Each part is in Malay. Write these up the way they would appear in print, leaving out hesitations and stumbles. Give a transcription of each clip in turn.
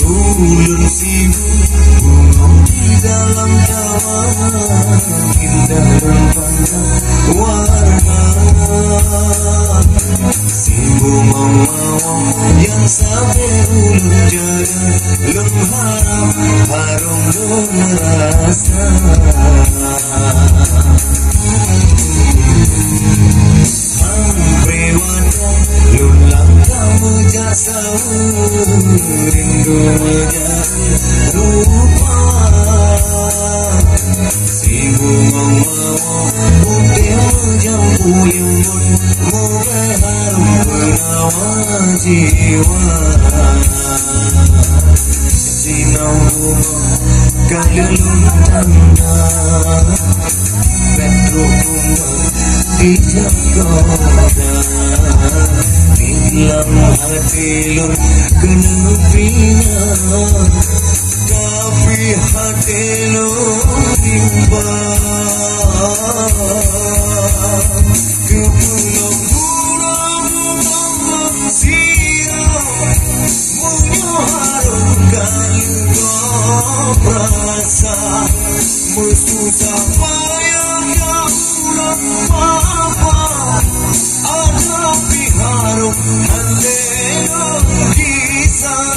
Ulun sibuk bengong di dalam taman, indah dan pandang warna. Sibuk mawang yang sampai ulun jaga, lum harap harum lum rasa. Jasa rindu menjadi rupa, sibuk mengawal putih menjampu imun, mengharum penawar jiwa. Sinau kalulun tanda, petro kumbang dijaga. Dalam hati lun kena bina, tapi hati lun timbang ke pulau-pulau sirah, mengharumkan rasa, bersusah payah kaulah apa, ada harum hallelo kisah.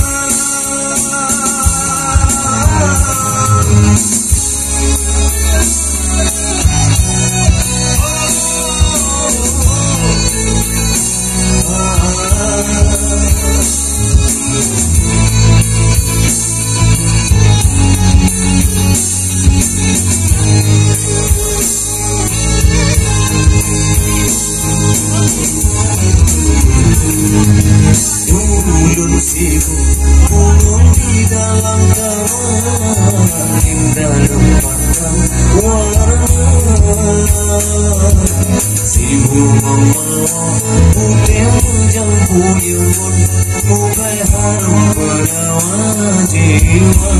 Ulun sibuk bengong di dalam taman, indah dan pandang warna. Sibuk mengawal putih menjampu imun, mulai harum penawar jiwa.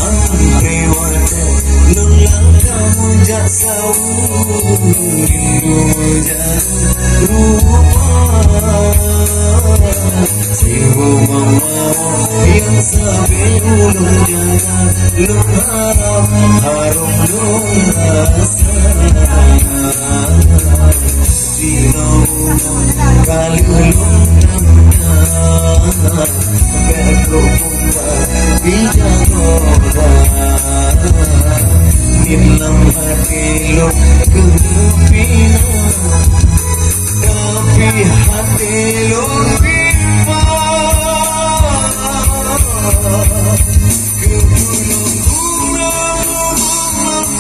Amriwate lulang kamu jasa rindu menjadi rupa, sibuk mengawal yang sampai ulun jaga, lum harap harum lum rasa. Sinau kalulun tanda, petro kumbang dijaga. Dalam hati lun kena bina, tapi hati lun timbang ke pulau-pulau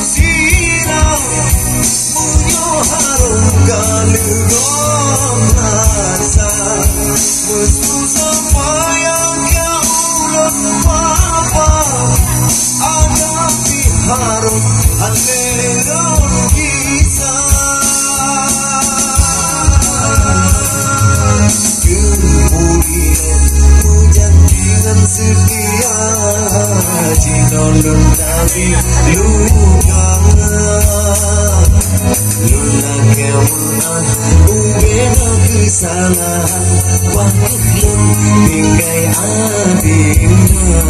sirah, mengharumkan rasa, bersusah payah kaulah apa, ada harum hallelo kisah. Kemudian menjanjikan setia, jika lun tapi luka, lun lagi menang ubena kesalahan, waktu lun tinggai adina.